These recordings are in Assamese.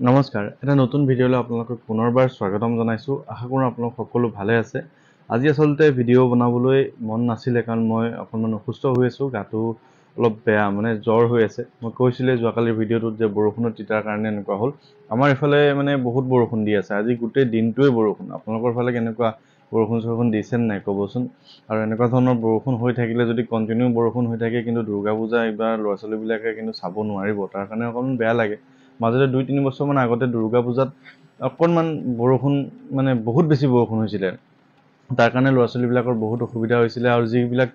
নমস্কাৰ, এটা নতুন ভিডিঅ'লৈ আপোনালোকক পুনৰবাৰ স্বাগতম জনাইছোঁ। আশা কৰোঁ আপোনালোক সকলো ভালে আছে। আজি আচলতে ভিডিঅ' বনাবলৈ মন নাছিলে কাৰণ মই অকণমান অসুস্থ হৈ আছোঁ, গাটো অলপ বেয়া মানে জ্বৰ হৈ আছে। মই কৈছিলোঁ যোৱাকালিৰ ভিডিঅ'টোত যে বৰষুণৰ তিতাৰ কাৰণে এনেকুৱা হ'ল। আমাৰ ইফালে মানে বহুত বৰষুণ দি আছে, আজি গোটেই দিনটোৱে বৰষুণ। আপোনালোকৰ ফালে কেনেকুৱা বৰষুণ দিছে নাই ক'বচোন। আৰু এনেকুৱা ধৰণৰ বৰষুণ হৈ থাকিলে যদি কণ্টিনিউ বৰষুণ হৈ থাকে কিন্তু দুৰ্গা পূজা এইবাৰ ল'ৰা ছোৱালীবিলাকে কিন্তু চাব নোৱাৰিব, তাৰ কাৰণে অকণমান বেয়া লাগে। মাজতে 2-3 বছৰমান আগতে দুৰ্গা পূজাত অকণমান বৰষুণ মানে বহুত বেছি বৰষুণ হৈছিলে, তাৰ কাৰণে ল'ৰা ছোৱালীবিলাকৰ বহুত অসুবিধা হৈছিলে। আৰু যিবিলাক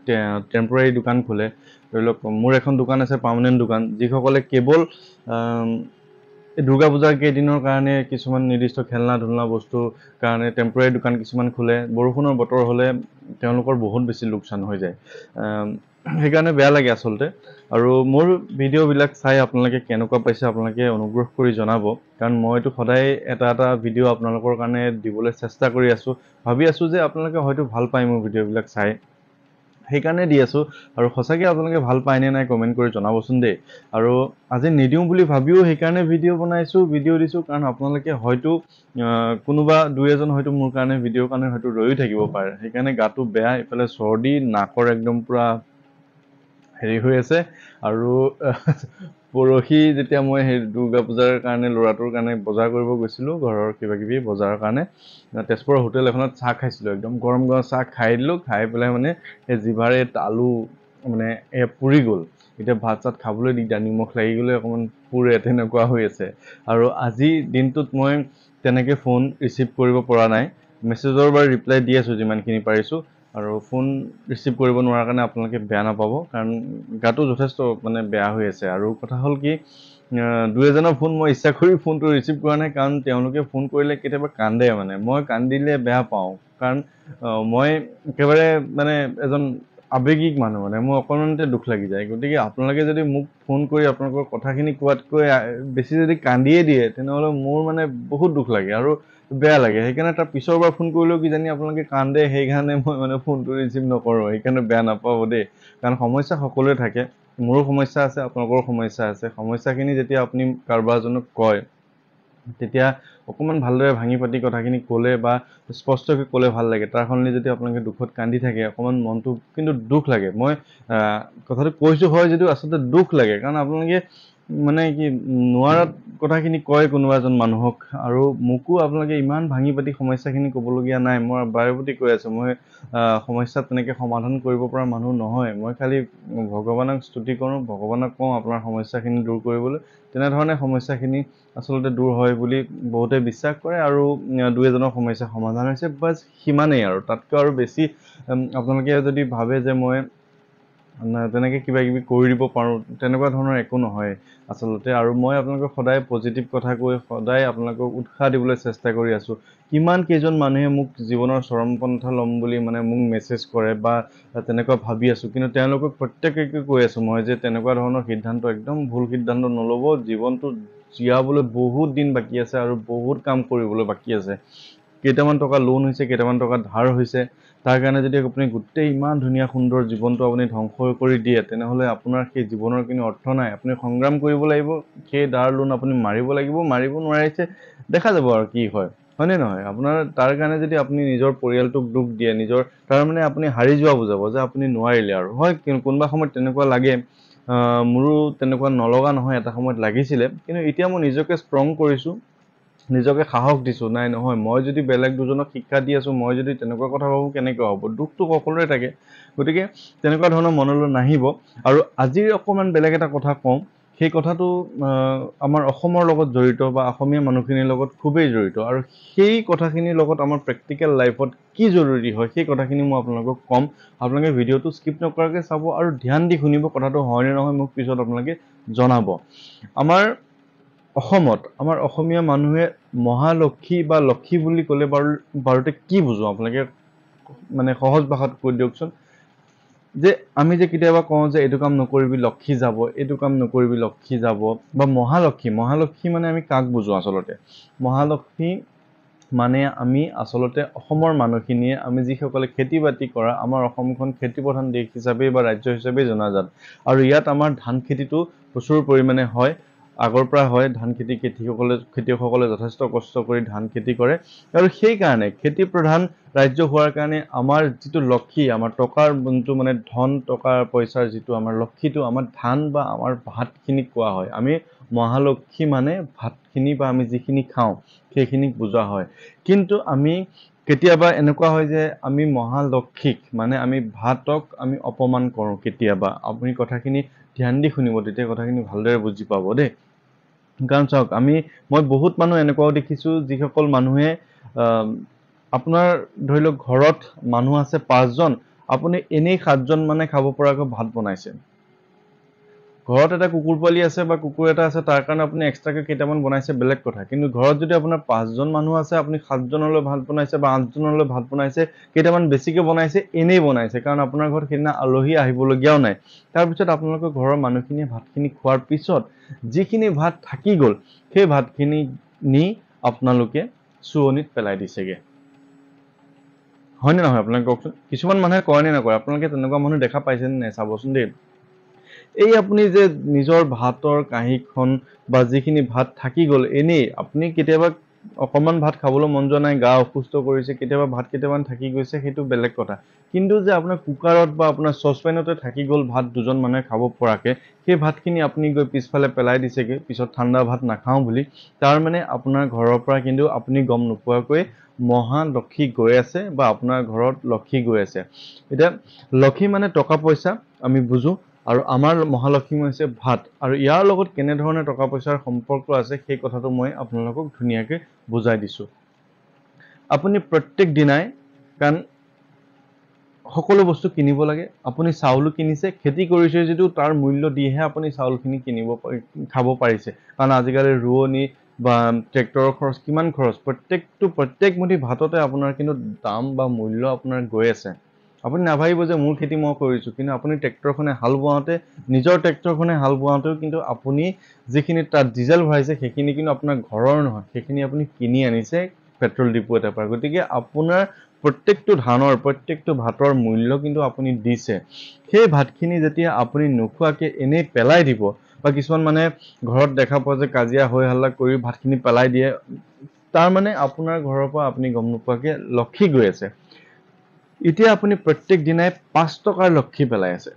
টেম্পৰাৰী দোকান খোলে, ধৰি লওক মোৰ এখন দোকান আছে পাৰ্মানেণ্ট দোকান, যিসকলে কেৱল এই দুৰ্গা পূজাৰ কেইদিনৰ কাৰণে কিছুমান নিৰ্দিষ্ট খেলনা ধুলনা বস্তুৰ কাৰণে টেম্পৰাৰী দোকান কিছুমান খোলে, বৰষুণৰ বতৰ হ'লে তেওঁলোকৰ বহুত বেছি লোকচান হৈ যায়। সেইকাৰণে বেয়া লাগে আচলতে। আৰু মোৰ ভিডিঅ'বিলাক চাই আপোনালোকে কেনেকুৱা পাইছে আপোনালোকে অনুগ্ৰহ কৰি জনাব, কাৰণ মইতো সদায় এটা ভিডিঅ' আপোনালোকৰ কাৰণে দিবলৈ চেষ্টা কৰি আছোঁ। ভাবি আছোঁ যে আপোনালোকে হয়তো ভাল পায় মোৰ ভিডিঅ'বিলাক চাই, সেইকাৰণে দি আছোঁ। আৰু সঁচাকৈ আপোনালোকে ভাল পায়নে নাই কমেণ্ট কৰি জনাবচোন দেই। আৰু আজি নিদিওঁ বুলি ভাবিও সেইকাৰণে ভিডিঅ' দিছোঁ, কাৰণ আপোনালোকে হয়তো কোনোবা 2-এজন হয়তো মোৰ কাৰণে ভিডিঅ'ৰ কাৰণে হয়তো ৰৈও থাকিব পাৰে। সেইকাৰণে গাটো বেয়া, ইফালে চৰ্দি, নাকৰ একদম পূৰা হেৰি হৈ আছে। আৰু পৰহি যেতিয়া মই সেই দুৰ্গা পূজাৰ কাৰণে ল'ৰাটোৰ কাৰণে বজাৰ কৰিব গৈছিলোঁ, ঘৰৰ কিবাকিবি বজাৰৰ কাৰণে, তেজপুৰৰ হোটেল এখনত চাহ খাইছিলোঁ, একদম গৰম গৰম চাহ খাই দিলোঁ। খাই পেলাই মানে সেই জিভাৰে তালু মানে পুৰি গ'ল। এতিয়া ভাত চাত খাবলৈ দিগদাৰ, নিমখ লাগি গ'লে অকণমান পুৰে, তেনেকুৱা হৈ আছে। আৰু আজি দিনটোত মই তেনেকৈ ফোন ৰিচিভ কৰিব পৰা নাই। মেছেজৰ বাৰু ৰিপ্লাই দি আছোঁ যিমানখিনি পাৰিছোঁ, আৰু ফোন ৰিচিভ কৰিব নোৱাৰাৰ কাৰণে আপোনালোকে বেয়া নাপাব, কাৰণ গাটো যথেষ্ট মানে বেয়া হৈ আছে। আৰু কথা হ'ল কি, 2-এজনৰ ফোন মই ইচ্ছা কৰি ফোনটো ৰিচিভ কৰা নাই, কাৰণ তেওঁলোকে ফোন কৰিলে কেতিয়াবা কান্দে। মানে মই কান্দিলে বেয়া পাওঁ, কাৰণ মই একেবাৰে মানে এজন আৱেগিক মানুহ, মানে মোৰ অকণমানতে দুখ লাগি যায়। গতিকে আপোনালোকে যদি মোক ফোন কৰি আপোনালোকৰ কথাখিনি কোৱাতকৈ বেছি যদি কান্দিয়ে দিয়ে, তেনেহ'লে মোৰ মানে বহুত দুখ লাগে আৰু বেয়া লাগে। সেইকাৰণে তাৰ পিছৰবাৰ ফোন কৰিলেও কিজানি আপোনালোকে কান্দে, সেইকাৰণে মই মানে ফোনটো ৰিচিভ নকৰোঁ। সেইকাৰণে বেয়া নাপাব দেই, কাৰণ সমস্যা সকলোৰে থাকে। মোৰো সমস্যা আছে, আপোনালোকৰো সমস্যা আছে। সমস্যাখিনি যেতিয়া আপুনি কাৰোবাৰ এজনক কয়, তেতিয়া অকণমান ভালদৰে ভাঙি পাতি কথাখিনি ক'লে বা স্পষ্টকৈ ক'লে ভাল লাগে। তাৰ সলনি যদি আপোনালোকে দুখত কান্দি থাকে, অকণমান মনটো কিন্তু দুখ লাগে। মই কথাটো কৈছোঁ হয় যদিও আচলতে দুখ লাগে, কাৰণ আপোনালোকে মানে কি নোৱাৰাত কথাখিনি কয় কোনোবা এজন মানুহক, আৰু মোকো আপোনালোকে ইমান ভাঙি পাতি সমস্যাখিনি ক'বলগীয়া নাই। মই বাৰে প্ৰতি কৈ আছোঁ, মই সমস্যা তেনেকৈ সমাধান কৰিব পৰা মানুহ নহয়। মই খালি ভগৱানক স্তুতি কৰোঁ, ভগৱানক কওঁ আপোনাৰ সমস্যাখিনি দূৰ কৰিবলৈ। তেনেধৰণে সমস্যাখিনি আচলতে দূৰ হয় বুলি বহুতে বিশ্বাস কৰে, আৰু 2-এজনৰ সমস্যা সমাধান হৈছে, বাছ সিমানেই। আৰু তাতকৈ আৰু বেছি আপোনালোকে যদি ভাবে যে মই তেনেকৈ কিবা কিবি কৰি দিব পাৰোঁ, তেনেকুৱা ধৰণৰ একো নহয় আচলতে। আৰু মই আপোনালোকক সদায় পজিটিভ কথা কৈ সদায় আপোনালোকক উৎসাহ দিবলৈ চেষ্টা কৰি আছোঁ। কিমান কেইজন মানুহে মোক জীৱনৰ চৰমপন্থা ল'ম বুলি মানে মোক মেছেজ কৰে বা তেনেকুৱা ভাবি আছোঁ, কিন্তু তেওঁলোকক প্ৰত্যেককে কৈ আছোঁ মই যে তেনেকুৱা ধৰণৰ সিদ্ধান্ত একদম ভুল সিদ্ধান্ত নল'ব। জীৱনটো জীয়াবলৈ বহুত দিন বাকী আছে আৰু বহুত কাম কৰিবলৈ বাকী আছে। কেইটামান টকা লোন হৈছে, কেইটামান টকা ধাৰ হৈছে, তাৰ কাৰণে যদি আপুনি গোটেই ইমান ধুনীয়া সুন্দৰ জীৱনটো আপুনি ধ্বংস কৰি দিয়ে, তেনেহ'লে আপোনাৰ সেই জীৱনৰ কোনো অৰ্থ নাই। আপুনি সংগ্ৰাম কৰিব লাগিব, সেই ধাৰ লোন আপুনি মাৰিব লাগিব। মাৰিব নোৱাৰিছে, দেখা যাব আৰু কি হয়, হয়নে নহয়? আপোনাৰ তাৰ কাৰণে যদি আপুনি নিজৰ পৰিয়ালটোক দুখ দিয়ে, তাৰমানে আপুনি হাৰি যোৱা বুজাব যে আপুনি নোৱাৰিলে। আৰু হয়, কোনোবা সময়ত তেনেকুৱা লাগে, মোৰো তেনেকুৱা নলগা নহয়, এটা সময়ত লাগিছিলে। কিন্তু এতিয়া মই নিজকে ষ্ট্ৰং কৰিছোঁ, নিজকে সাহস দিছোঁ, নাই নহয়, মই যদি বেলেগ দুজনক শিক্ষা দি আছোঁ, মই যদি তেনেকুৱা কথা ভাবোঁ কেনেকুৱা হ'ব? দুখটো সকলোৰে থাকে। গতিকে তেনেকুৱা ধৰণৰ মনলৈ নাহিব। আৰু আজিৰ অকণমান বেলেগ এটা কথা কওঁ, সেই কথাটো আমাৰ অসমৰ লগত জড়িত বা অসমীয়া মানুহখিনিৰ লগত খুবেই জড়িত। আৰু সেই কথাখিনিৰ লগত আমাৰ প্ৰেক্টিকেল লাইফত কি জৰুৰী হয়, সেই কথাখিনি মই আপোনালোকক ক'ম। আপোনালোকে ভিডিঅ'টো স্কিপ নকৰাকৈ চাব আৰু ধ্যান দি শুনিব। কথাটো হয়নে নহয় মোক পিছত আপোনালোকে জনাব। আমাৰ অসমত আমাৰ অসমীয়া মানুহে মহালক্ষ্মী বা লক্ষী বুলি ক'লে বাৰুতে কি বুজো আপোনালোকে মানে সহজ ভাষাত কৈ দিয়কচোন। যে আমি যে কেতিয়াবা কওঁ যে এইটো কাম নকৰিবি লক্ষী যাব, এইটো কাম নকৰিবি লক্ষী যাব, বা মহালক্ষ্মী মানে আমি কাক বুজো আচলতে? মহালক্ষ্মী মানে আমি আচলতে অসমৰ মানুহখিনিয়ে, আমি যিসকলে খেতি বাতি কৰা, আমাৰ অসমখন খেতি প্ৰধান দেশ হিচাপে বা ৰাজ্য হিচাপে জনাজাত। আৰু ইয়াত আমাৰ ধান খেতিটো প্ৰচুৰ পৰিমাণে হয়। আগৰ পৰা হয় ধান খেতি খেতিয়কসকলে যথেষ্ট কষ্ট কৰি ধান খেতি কৰে আৰু সেই কাৰণে খেতি প্ৰধান ৰাজ্য হোৱাৰ কাৰণে আমাৰ যিটো লক্ষী আমাৰ টকাৰ যোনটো মানে ধন টকাৰ পইচাৰ যিটো আমাৰ লক্ষীটো আমাৰ ধান বা আমাৰ ভাতখিনি কোৱা হয় আমি মহালক্ষী মানে ভাতখিনি বা আমি যিখিনি খাওঁ সেইখিনিক বুজোৱা হয় কিন্তু আমি কেতিয়াবা এনেকুৱা হয় যে আমি মহালক্ষীক মানে আমি ভাতক আমি অপমান কৰোঁ কেতিয়াবা আপুনি কথাখিনি ধ্যান দি শুনিব তেতিয়া কথাখিনি ভালদৰে বুজি পাব দেই কাৰণ চাওক মই বহুত মানুহ এনেকুৱাও দেখিছোঁ যিসকল মানুহে আপোনাৰ ধৰি লওক ঘৰত মানুহ আছে 5জন আপুনি এনেই 7জন মানে খাব পৰাকৈ ভাত বনাইছে ঘৰত এটা কুকুৰ পোৱালি আছে বা কুকুৰ এটা আছে তাৰ কাৰণে আপুনি এক্সট্ৰাকৈ কেইটামান বনাইছে বেলেগ কথা কিন্তু ঘৰত যদি আপোনাৰ 5জন মানুহ আছে আপুনি 7জনলৈ ভাত বনাইছে বা 8জনলৈ ভাত বনাইছে কেইটামান বেছিকৈ বনাইছে এনেই বনাইছে কাৰণ আপোনাৰ ঘৰত সেইদিনা আলহী আহিবলগীয়াও নাই তাৰপিছত আপোনালোকৰ ঘৰৰ মানুহখিনিয়ে ভাতখিনি খোৱাৰ পিছত যিখিনি ভাত থাকি গ'ল সেই ভাতখিনি নি আপোনালোকে চুৱনিত পেলাই দিছেগে হয়নে নহয় আপোনালোকে কওকচোন কিছুমান মানুহে কয় নে নকয় আপোনালোকে তেনেকুৱা মানুহ দেখা পাইছেনে নাই চাবচোন দেই এই আপুনি যে নিজৰ ভাতৰ কাঁহীখন বা যিখিনি ভাত থাকি গ'ল এনেই আপুনি কেতিয়াবা অকণমান ভাত খাবলৈ মন যোৱা নাই গা অসুস্থ কৰিছে কেতিয়াবা ভাত কেইটামান থাকি গৈছে সেইটো বেলেগ কথা কিন্তু যে আপোনাৰ কুকাৰত বা আপোনাৰ চচপেনতে থাকি গ'ল ভাত দুজন মানুহে খাব পৰাকৈ সেই ভাতখিনি আপুনি গৈ পিছফালে পেলাই দিছেগৈ পিছত ঠাণ্ডা ভাত নাখাওঁ বুলি তাৰ মানে আপোনাৰ ঘৰৰ পৰা কিন্তু আপুনি গম নোপোৱাকৈ মহালক্ষী গৈ আছে বা আপোনাৰ ঘৰত লক্ষী গৈ আছে এতিয়া লক্ষী মানে টকা পইচা আমি বুজো আৰু আমাৰ মহালক্ষ্মী হৈছে ভাত আৰু ইয়াৰ লগত কেনেধৰণে টকা পইচাৰ সম্পৰ্ক আছে সেই কথাটো মই আপোনালোকক ধুনীয়াকৈ বুজাই দিছোঁ আপুনি প্ৰত্যেক দিনাই কাৰণ সকলো বস্তু কিনিব লাগে আপুনি চাউলো কিনিছে খেতি কৰিছে যদিও তাৰ মূল্য দিহে আপুনি চাউলখিনি খাব পাৰিছে কাৰণ আজিকালি ৰোৱনী বা ট্ৰেক্টৰৰ খৰচ কিমান খৰচ প্ৰত্যেক মুঠি ভাততে আপোনাৰ কিন্তু দাম বা মূল্য আপোনাৰ গৈ আছে আপুনি নাভাবিব যে মোৰ খেতি মই কৰিছোঁ কিন্তু আপুনি ট্ৰেক্টৰখনে হাল বোৱাওঁতে নিজৰ ট্ৰেক্টৰখনে হাল বোৱাওঁতেও কিন্তু আপুনি যিখিনি তাত ডিজেল ভৰাইছে সেইখিনি কিন্তু আপোনাৰ ঘৰৰ নহয় সেইখিনি আপুনি কিনি আনিছে পেট্ৰল ডিপু এটাৰ পৰা গতিকে আপোনাৰ প্ৰত্যেকটো ধানৰ প্ৰত্যেকটো ভাতৰ মূল্য কিন্তু আপুনি দিছে সেই ভাতখিনি যেতিয়া আপুনি নোখোৱাকৈ এনেই পেলাই দিব বা কিছুমান মানে ঘৰত দেখা পোৱা যে কাজিয়া হৈ হাল্লা কৰি ভাতখিনি পেলাই দিয়ে তাৰ মানে আপোনাৰ ঘৰৰ পৰা আপুনি গম নোপোৱাকৈ লক্ষী গৈ আছে এতিয়া আপুনি প্ৰত্যেক দিনাই 5 টকাৰ লক্ষী পেলাই আছে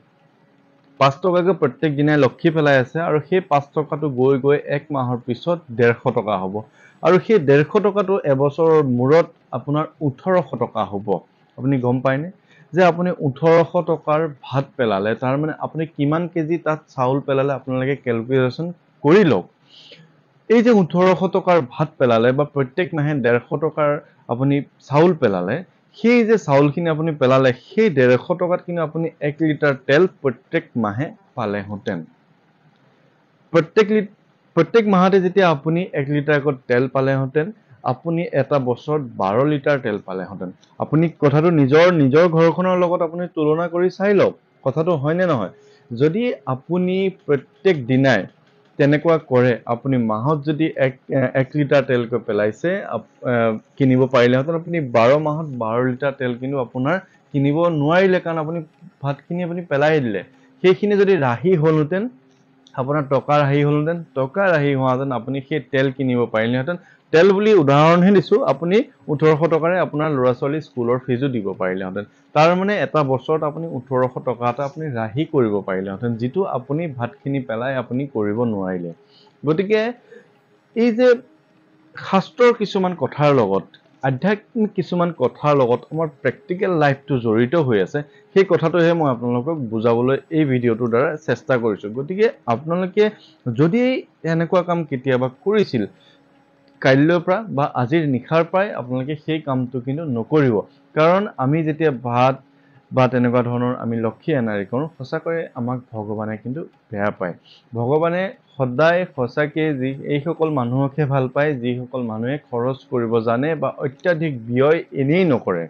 5 টকাকৈ প্ৰত্যেক দিনাই লক্ষী পেলাই আছে আৰু সেই 5 টকাটো গৈ গৈ 1 মাহৰ পিছত 150 টকা হ'ব আৰু সেই 150 টকাটো এবছৰৰ মূৰত আপোনাৰ 1800 টকা হ'ব আপুনি গম পায়নে যে আপুনি 1800 টকাৰ ভাত পেলালে তাৰ মানে আপুনি কিমান কেজি তাত চাউল পেলালে আপোনালোকে ক্যালকুলেশন কৰি লওক এই যে 1800 টকাৰ ভাত পেলালে বা প্ৰত্যেক মাহে 150 টকাৰ আপুনি চাউল পেলালে সেই যে চাউলখিনি আপুনি পেলালে সেই 150 টকাত কিন্তু আপুনি 1 লিটাৰ তেল প্ৰত্যেক মাহে পালেহেঁতেন প্ৰত্যেক মাহতে যেতিয়া আপুনি 1 লিটাৰকৈ তেল পালেহেঁতেন আপুনি এটা বছৰত 12 লিটাৰ তেল পালেহেঁতেন আপুনি কথাটো নিজৰ ঘৰখনৰ লগত আপুনি তুলনা কৰি চাই লওক কথাটো হয়নে নহয় যদি আপুনি প্ৰত্যেক দিনাই তেনেকুৱা কৰে আপুনি মাহত যদি 1 লিটাৰ তেলকৈ পেলাইছে কিনিব পাৰিলেহেঁতেন আপুনি 12 মাহত 12 লিটাৰ তেল কিন্তু আপোনাৰ কিনিব নোৱাৰিলে কাৰণ আপুনি ভাতখিনি আপুনি পেলাই দিলে সেইখিনি যদি ৰাহি হ'লহেঁতেন আপোনাৰ টকা ৰাহি হ'লহেঁতেন টকা ৰাহি হোৱাহেঁতেন আপুনি সেই তেল কিনিব পাৰিলেহেঁতেন তেল বুলি উদাহৰণহে দিছোঁ আপুনি 1800 টকাৰে আপোনাৰ ল'ৰা ছোৱালী স্কুলৰ ফিজো দিব পাৰিলেহেঁতেন তাৰ মানে এটা বছৰত আপুনি 1800 টকা এটা আপুনি ৰাহি কৰিব পাৰিলেহেঁতেন যিটো আপুনি ভাতখিনি পেলাই আপুনি কৰিব নোৱাৰিলে গতিকে এই যে শাস্ত্ৰৰ কিছুমান কথাৰ লগত আধ্যাত্মিক কিছুমান কথাৰ লগত আমাৰ প্ৰেক্টিকেল লাইফটো জড়িত হৈ আছে সেই কথাটোহে মই আপোনালোকক বুজাবলৈ এই ভিডিঅ'টোৰ দ্বাৰা চেষ্টা কৰিছোঁ গতিকে আপোনালোকে যদি এনেকুৱা কাম কেতিয়াবা কৰিছিল কাইলৈৰ পৰা বা আজিৰ নিশাৰ পৰাই আপোনালোকে সেই কামটো কিন্তু নকৰিব কাৰণ আমি যেতিয়া ভাত বা তেনেকুৱা ধৰণৰ আমি লক্ষী এনাৰি কৰোঁ সঁচাকৈয়ে আমাক ভগৱানে কিন্তু বেয়া পায় ভগৱানে সদায় সঁচাকৈ এইসকল মানুহকহে ভাল পায় যিসকল মানুহে খৰচ কৰিব জানে বা অত্যাধিক ব্যয় এনেই নকৰে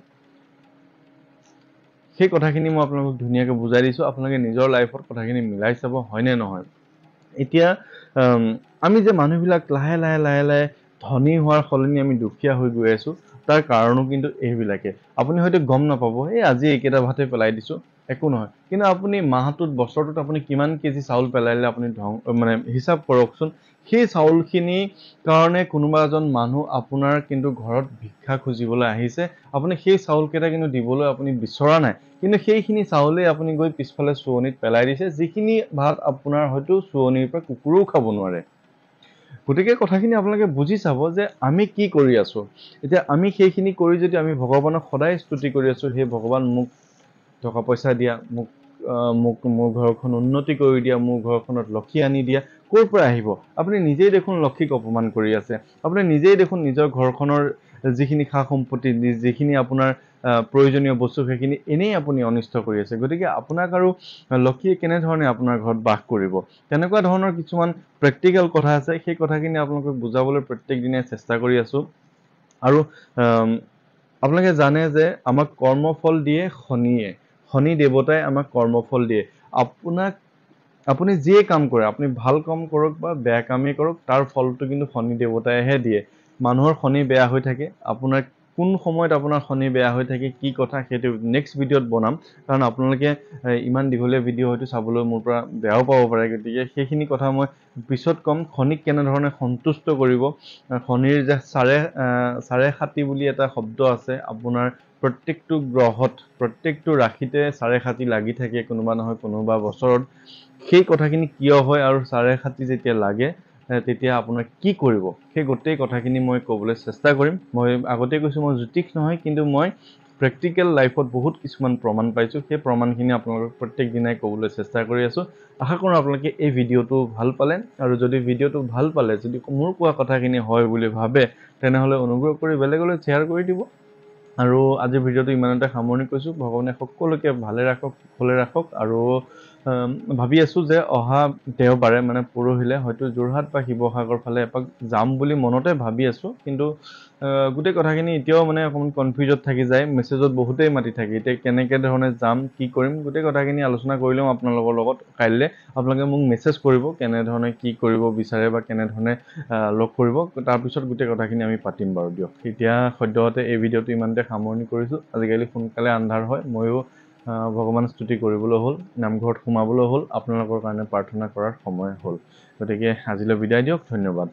সেই কথাখিনি মই আপোনালোকক ধুনীয়াকৈ বুজাই দিছোঁ আপোনালোকে নিজৰ লাইফত কথাখিনি মিলাই চাব হয়নে নহয় এতিয়া আমি যে মানুহবিলাক লাহে লাহে ধনী হোৱাৰ সলনি আমি দুখীয়া হৈ গৈ আছোঁ তাৰ কাৰণো কিন্তু এইবিলাকে আপুনি হয়তো গম নাপাব এই আজি এইকেইটা ভাতে পেলাই দিছোঁ একো নহয়। কিন্তু আপুনি মাহটোত বছৰটোত আপুনি কিমান কেজি চাউল পেলাইলে আপুনি মানে হিচাপ কৰকচোন। সেই চাউলখিনি কাৰণে কোনোবা এজন মানুহ আপোনাৰ কিন্তু ঘৰত ভিক্ষা খুজিবলৈ আহিছে, আপুনি সেই চাউলকেইটা কিন্তু দিবলৈ আপুনি বিচৰা নাই, কিন্তু সেইখিনি চাউলেই আপুনি গৈ পিছফালে চুৱনিত পেলাই দিছে, যিখিনি ভাত আপোনাৰ হয়তো চুৱনিৰ পৰা কুকুৰেও খাব নোৱাৰে। গতিকে কথাখিনি আপোনালোকে বুজি চাব যে আমি কি কৰি আছো। এতিয়া আমি সেইখিনি কৰি যদি আমি ভগৱানক সদায় স্তুতি কৰি আছো, হে ভগৱান মোক টকা পইচা দিয়া, মোক মোৰ ঘৰখন উন্নতি কৰি দিয়া, মোৰ ঘৰখনত লক্ষী আনি দিয়া, ক'ৰ পৰা আহিব? আপুনি নিজেই দেখোন লক্ষীক অপমান কৰি আছে। আপুনি নিজেই দেখোন নিজৰ ঘৰখনৰ যিখিনি সা সম্পত্তি, যিখিনি আপোনাৰ প্ৰয়োজনীয় বস্তু, সেইখিনি এনেই আপুনি অনিষ্ট কৰি আছে। গতিকে আপোনাক আৰু লক্ষীয়ে কেনেধৰণে আপোনাৰ ঘৰত বাস কৰিব? তেনেকুৱা ধৰণৰ কিছুমান প্ৰেক্টিকেল কথা আছে, সেই কথাখিনি আপোনালোকক বুজাবলৈ প্ৰত্যেক দিনাই চেষ্টা কৰি আছো। আৰু আপোনালোকে জানে যে আমাক কৰ্মফল দিয়ে শনিয়ে, শনি দেৱতাই আমাক কৰ্মফল দিয়ে। আপুনি যিয়ে কাম কৰে, আপুনি ভাল কাম কৰক বা বেয়া কামেই কৰক, তাৰ ফলটো কিন্তু শনি দেৱতাইহে দিয়ে। মানুহৰ শনি বেয়া হৈ থাকে, আপোনাৰ কোন সময়ত আপোনাৰ শনি বেয়া হৈ থাকে, কি কথা, সেইটো নেক্সট ভিডিঅ'ত বনাম। কাৰণ আপোনালোকে ইমান দীঘলীয়া ভিডিঅ' হয়তো চাবলৈ মোৰ পৰা বেয়াও পাব পাৰে, গতিকে সেইখিনি কথা মই পিছত ক'ম। শনিক কেনেধৰণে সন্তুষ্ট কৰিব, শনিৰ যে চাৰে সাতি বুলি এটা শব্দ আছে, আপোনাৰ প্ৰত্যেকটো গ্ৰহত, প্ৰত্যেকটো ৰাশিতে চাৰে সাতি লাগি থাকে কোনোবা নহয় কোনোবা বছৰত। সেই কথাখিনি কিয় হয় আৰু চাৰে সাতি যেতিয়া লাগে তেতিয়া আপোনাৰ কি কৰিব, সেই গোটেই কথাখিনি মই ক'বলৈ চেষ্টা কৰিম। মই আগতে কৈছোঁ মই জ্যোতিষ নহয়, কিন্তু মই প্ৰেক্টিকেল লাইফত বহুত কিছুমান প্ৰমাণ পাইছোঁ, সেই প্ৰমাণখিনি আপোনালোকক প্ৰত্যেক দিনাই ক'বলৈ চেষ্টা কৰি আছোঁ। আশা কৰোঁ আপোনালোকে এই ভিডিঅ'টো ভাল পালে, আৰু যদি ভিডিঅ'টো ভাল পালে, যদি মোৰ কোৱা কথাখিনি হয় বুলি ভাবে, তেনেহ'লে অনুগ্ৰহ কৰি বেলেগলৈ শ্বেয়াৰ কৰি দিব। আৰু আজিৰ ভিডিঅ'টো ইমানতে সামৰণি কৰিছোঁ। ভগৱানে সকলোকে ভালে ৰাখক, কুশলে ৰাখক। আৰু ভাবি আছোঁ যে অহা দেওবাৰে মানে পৰহিলে হয়তো যোৰহাট বা শিৱসাগৰ ফালে এপাক যাম বুলি মনতে ভাবি আছোঁ, কিন্তু গোটেই কথাখিনি এতিয়াও মানে অকণমান কনফিউজত থাকি যায়। মেছেজত বহুতেই মাতি থাকে, এতিয়া কেনেকৈ ধৰণে যাম, কি কৰিম, গোটেই কথাখিনি আলোচনা কৰি লওঁ আপোনালোকৰ লগত। কাইলৈ আপোনালোকে মোক মেছেজ কৰিব কেনেধৰণে কি কৰিব বিচাৰে বা কেনেধৰণে লগ কৰিব, তাৰপিছত গোটেই কথাখিনি আমি পাতিম বাৰু দিয়ক। এতিয়া সদ্যহতে এই ভিডিঅ'টো ইমানতে সামৰণি কৰিছোঁ। আজিকালি সোনকালে আন্ধাৰ হয়, ময়ো ভগৱান স্তুতি কৰিবলৈ হ'ল, নামঘৰত সোমাবলৈ হ'ল, আপোনালোকৰ কাৰণে প্ৰাৰ্থনা কৰাৰ সময় হ'ল। গতিকে আজিলৈ বিদায় দিয়ক, ধন্যবাদ।